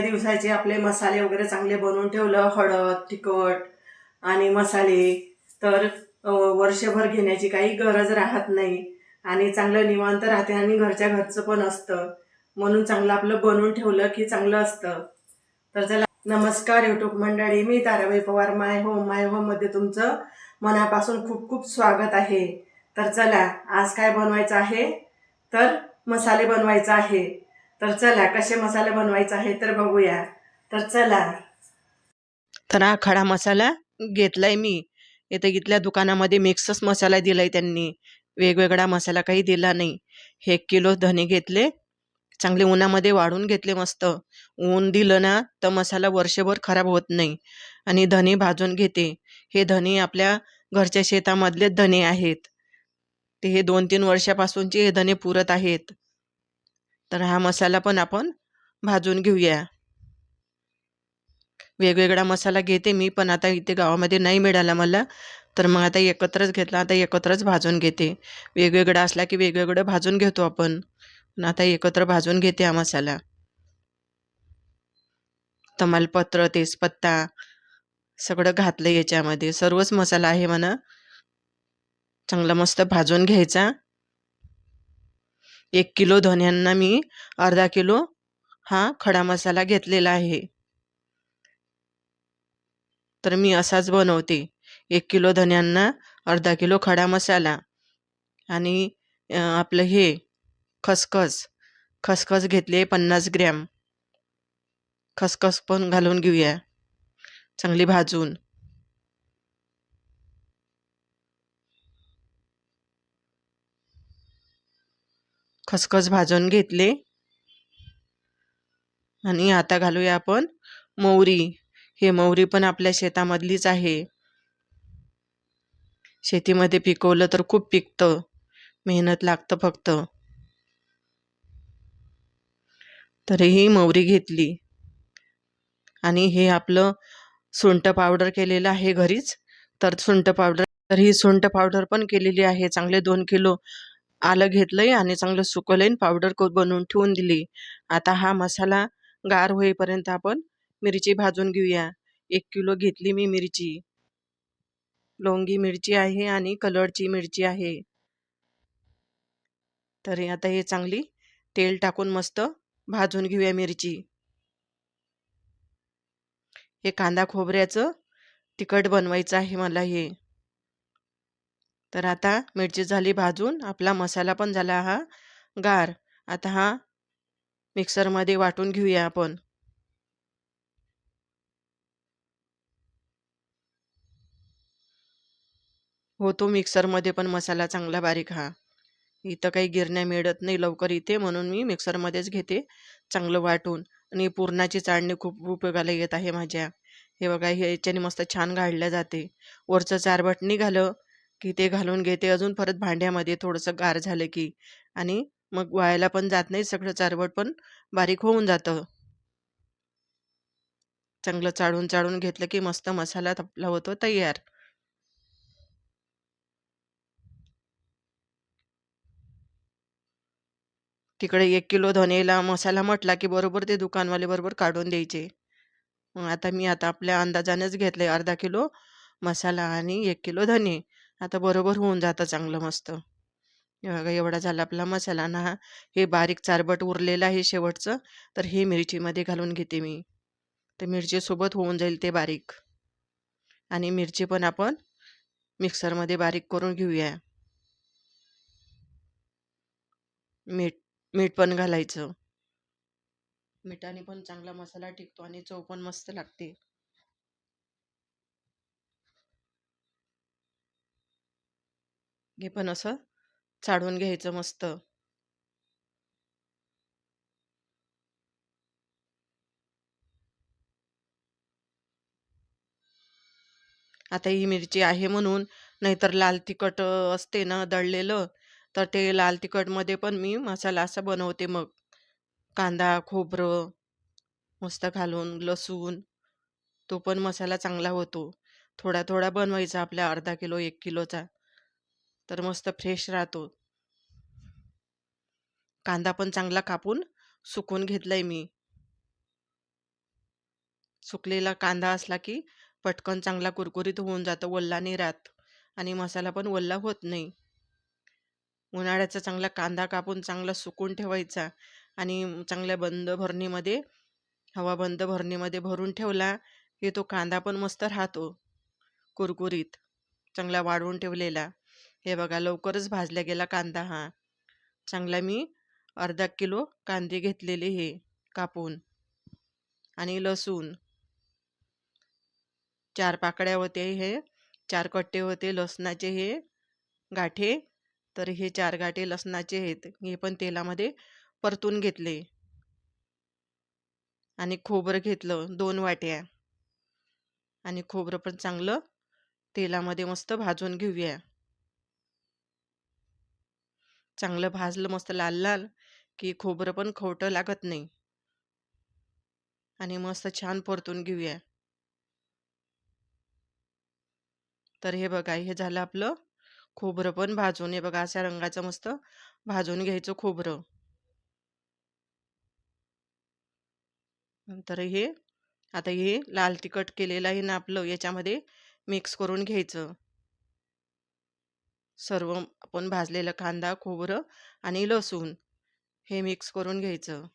दिवसाचे आपले मसाले वगैरे चांगले बनवून ठेवलं, हळद, तिखट आणि मसाले, तर वर्षभर घेण्याची काही गरज राहत नाही आणि चांगलं निवांत राहते आणि घरच्या घरचं पण असतं. म्हणून चांगलं आपलं बनवून ठेवलं की चांगलं असतं. तर चला, नमस्कार यूट्यूब मंडळी, मी ताराबाई पवार माय होम मध्ये तुमचं मनापासून खूप खूप स्वागत आहे. तर चला, आज काय बनवायचं आहे, तर मसाले बनवायचा आहे. तर चला, कसे मसाले बनवायचे आहे तर बघूया. तर चला, तर हा खडा मसाला घेतलाय मी. इथं इथल्या दुकानामध्ये मिक्सच मसाला दिलाय त्यांनी, वेगवेगळा मसाला काही दिला नाही. 1 किलो धने घेतले, चांगले उन्हामध्ये वाळून घेतले. मस्त ऊन दिलं ना तर मसाला वर्षभर खराब होत नाही. आणि धने भाजून घेते. हे धने आपल्या घरच्या शेतामधले धने आहेत. ते हे 2-3 वर्षापासूनचे हे धने पुरत आहेत. तर हा मसाला पण आपण भाजून घेऊया. वेगवेगळा मसाला घेते मी, पण आता इथे गावामध्ये नाही मिळाला मला, तर मग आता एकत्रच घेतला. आता एकत्रच भाजून घेते. वेगवेगळा असला की वेगवेगळं भाजून घेतो आपण, पण आता एकत्र भाजून घेते हा मसाला. तमालपत्र, तेजपत्ता सगळं घातलं याच्यामध्ये, सर्वच मसाला आहे म्हणा. चांगला मस्त भाजून घ्यायचा. 1 किलो धन्यांना मी अर्धा किलो हा खडा मसाला घेतलेला आहे. तर मी असाच बनवते. 1 किलो धन्यांना अर्धा किलो खडा मसाला. आणि आपलं हे खसखस खसखस घेतले 50 ग्रॅम. खसखस पण घालून घेऊया चांगली भाजून. खसखस भाजून घेतले. आणि आता घालूया आपण मोहरी. हे मोहरी पण आपल्या शेतामधलीच आहे. शेतीमध्ये पिकवलं तर खूप पिकतं, मेहनत लागतं फक्त. तर ही मोहरी घेतली. आणि हे आपलं सुंठ पावडर केलेलं आहे घरीच. तर सुंठ पावडर, तर ही सुंठ पावडर पण केलेली आहे. चांगले 2 किलो आलं घेतलंय आणि चांगलं सुकवलंय, पावडर बनवून ठेवून दिली. आता हा मसाला गार होईपर्यंत आपण मिरची भाजून घेऊया. 1 किलो घेतली मी मिरची. लवंगी मिरची आहे आणि कलरची मिरची आहे. तर आता हे चांगली तेल टाकून मस्त भाजून घेऊया मिरची. हे कांदा खोबऱ्याचं तिखट बनवायचं आहे मला हे. तर आता मिरची झाली भाजून, आपला मसाला पण झाला हा गार. आता हा मिक्सरमध्ये वाटून घेऊया आपण. होतो मिक्सरमध्ये पण मसाला चांगला बारीक हा. इथं काही गिरण्या मिळत नाही लवकर इथे, म्हणून मी मिक्सरमध्येच घेते चांगलं वाटून. आणि पुरणाची चाळणी खूप उपयोगाला येत आहे माझ्या. हे बघा, हे याच्याने मस्त छान गाळल्या जाते. वरचं चारबट निघालं की ते घालून घेते अजून परत भांड्यामध्ये थोडंसं गार झालं की. आणि मग वायाला पण जात नाही, सगळं चारबट पण बारीक होऊन जातं. चांगलं चाळून चाळून घेतलं की मस्त मसाला आपला होतो तयार. तिकडे 1 किलो धनेला मसाला म्हटला की बरोबर ते दुकानवाले बरोबर काढून द्यायचे. मग आता आपल्या अंदाजानेच घेतलंय अर्धा किलो मसाला आणि 1 किलो धने. आता बरोबर होऊन जातं चांगलं मस्त. हे बघा, एवढा झाला आपला मसाला ना. हे बारीक चारबट उरलेलं आहे शेवटचं, तर हे मिरचीमध्ये घालून घेते मी. तर मिरचीसोबत होऊन जाईल ते बारीक. आणि मिरची पण आपण मिक्सरमध्ये बारीक करून घेऊया. मीठ मीठ पण घालायचं. मिठाने पण चांगला मसाला टिकतो आणि चव पण मस्त लागते. हे पण असं चाळून घ्यायचं मस्त. आता ही मिरची आहे म्हणून, नाहीतर लाल तिखट असते ना दळलेलं, तर ते लाल तिखटमध्ये पण मी मसाला असा बनवते मग. कांदा, खोबरं मस्त घालून, लसूण, तो पण मसाला चांगला होतो. थोडा थोडा बनवायचा आपल्या अर्धा किलो 1 किलोचा, तर मस्त फ्रेश राहतो. कांदा पण चांगला कापून सुकून घेतलाय मी. सुकलेला कांदा असला की पटकन चांगला कुरकुरीत होऊन जातं, ओला नाही राहत आणि मसाला पण ओला होत नाही. उन्हाळ्याचा चांगला कांदा कापून चांगला सुकून ठेवायचा आणि चांगल्या बंद भरणीमध्ये, हवा बंद भरणीमध्ये भरून ठेवला की तो कांदा पण मस्त राहतो कुरकुरीत, चांगला वाळवून ठेवलेला. हे बघा लवकरच भाजला गेला कांदा हा. चांगला मी अर्धा किलो कांदे घेतलेले हे कापून, आणि लसूण 4 पाकळ्या होते, हे 4 कट्टे होते लसणाचे हे गाठे. तर हे 4 गाठे लसणाचे आहेत, हे पण तेलामध्ये परतून घेतले. आणि खोबरं घेतलं 2 वाट्या, आणि खोबरं पण चांगलं तेलामध्ये मस्त भाजून घेऊया. चांगलं भाजलं मस्त लाल लाल की खोबरं पण खवटं लागत नाही, आणि मस्त छान परतून घेऊया. तर हे बघा, हे झालं आपलं खोबरं पण भाजून. हे बघा अशा रंगाचं मस्त भाजून घ्यायचं खोबरं. नंतर हे आता हे लाल तिखट केलेलं आहे ना आपलं, याच्यामध्ये मिक्स करून घ्यायचं. सर्व आपण भाजलेलं कांदा, खोबरं आणि लसूण हे मिक्स करून घ्यायचं.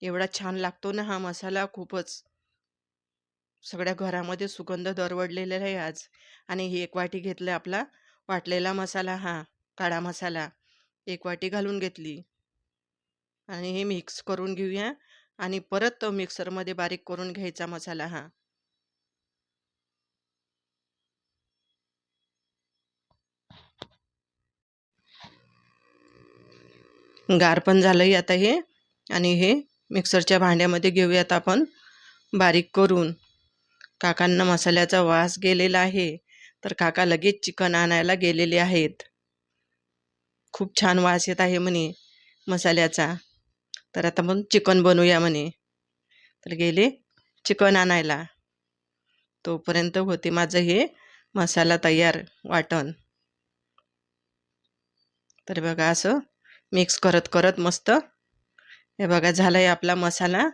एवढा छान लागतो ना हा मसाला, खूपच. सगळ्या घरामध्ये सुगंध दरवळलेला आहे आज. आणि ही 1 वाटी घेतलं आपला वाटलेला मसाला, हा काळा मसाला 1 वाटी घालून घेतली, आणि हे मिक्स करून घेऊया. आणि परत तो मिक्सरमध्ये बारीक करून घ्यायचा मसाला हा. गार पण झालंय आता हे, आणि हे मिक्सरच्या भांड्यामध्ये घेऊयात आपण बारीक करून. काकांना मसाल्याचा वास गेलेला आहे, तर काका लगेच चिकन आणायला गेलेले आहेत. खूप छान वास येत आहे म्हणे मसाल्याचा, तर आता मग चिकन बनवूया म्हणे. तर गेले चिकन आणायला. तोपर्यंत होते माझं हे मसाला तयार, वाटण. तर बघा असं मिक्स करत करत मस्त, हे बघा झालंय आपला मसाला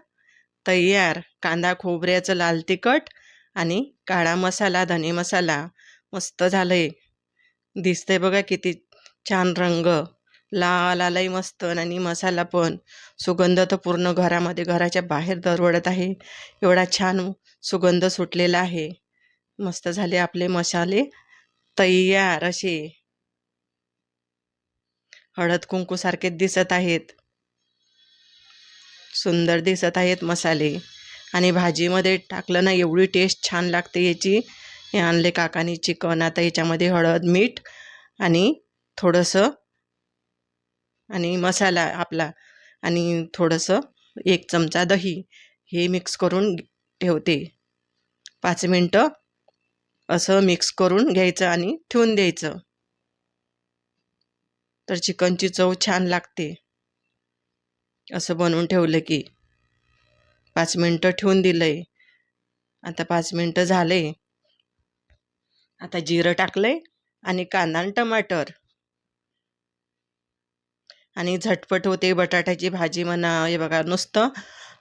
तयार. कांदा खोबऱ्याचं लाल तिखट आणि काळा मसाला, धने मसाला मस्त झालंय. दिसतंय बघा किती छान रंग, लाल आलाय मस्त. आणि मसाला पण, सुगंध तर पूर्ण घरामध्ये, घराच्या बाहेर दरवळत आहे. एवढा छान सुगंध सुटलेला आहे. मस्त झाले आपले मसाले तयार. असे हळद कुंकू सारखे दिसत आहेत, सुंदर दिसत आहेत मसाले. आणि भाजीमध्ये टाकलं ना एवढी टेस्ट छान लागते याची. हे आणले काकानी चिकन. आता याच्यामध्ये हळद, मीठ आणि थोडंसं, आणि मसाला आपला, आणि थोडंसं 1 चमचा दही हे मिक्स करून ठेवते. 5 मिनटं असं मिक्स करून घ्यायचं आणि ठेवून द्यायचं. तर चिकनची चव छान लागते असं बनवून ठेवलं की. 5 मिनटं ठेवून दिलंय. आता 5 मिनटं झाले. आता जिरं टाकलंय आणि कांदा आणि टमाटर, आणि झटपट होते बटाट्याची भाजी म्हणा. हे बघा नुसतं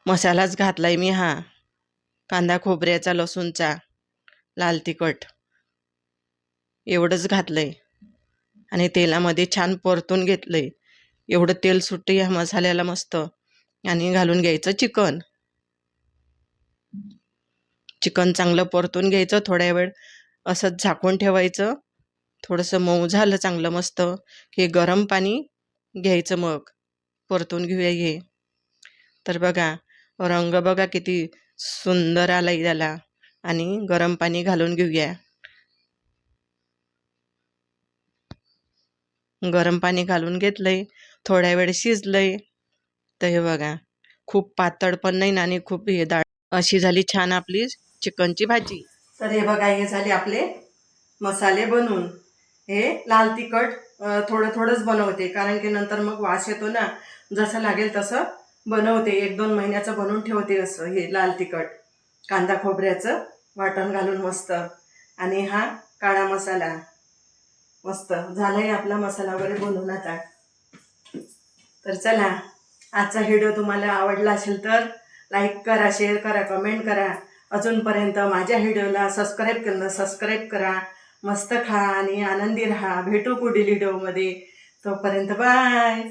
मसालाच घातलाय मी हा, कांदा खोबऱ्याचा, लसूणचा, लाल तिखट एवढंच घातलंय, आणि तेलामध्ये छान परतून घेतलंय. एवढं तेल सुटतं या मसाल्याला मस्त. आणि घालून घ्यायचं चिकन. चिकन चांगलं परतून घ्यायचं, थोड्या वेळ असंच झाकून ठेवायचं. थोडंसं मऊ झालं चांगलं मस्त की गरम पाणी घ्यायचं, मग परतून घेऊया हे. तर बघा रंग बघा किती सुंदर आलाय त्याला. आणि गरम पाणी घालून घेऊया. गरम पाणी घालून घेतलंय, थोड्या वेळ शिजलंय. तर हे बघा खूप पातळ पण नाही आणि खूप हे दाट, अशी झाली छान आपली चिकनची भाजी. तर हे बघा, हे झाले आपले मसाले बनवून. हे लाल तिखट थोडं थोडंच बनवते, कारण की नंतर मग वास येतो ना. जसं लागेल तसं बनवते, 1-2 महिन्याचं बनवून ठेवते असं हे लाल तिखट, कांदा खोबऱ्याचं वाटण घालून मस्त. आणि हा काळा मसाला. मस्त झालाय आपला मसाला वगैरे बनवून आता. तर चला, आजचा व्हिडिओ तुम्हाला आवडला असेल तर लाईक करा, शेअर करा, कमेंट करा. अजूनपर्यंत माझ्या व्हिडिओला सबस्क्राईब करा. मस्त खा आणि आनंदी राहा. भेटू पुढील व्हिडिओमध्ये. तोपर्यंत बाय.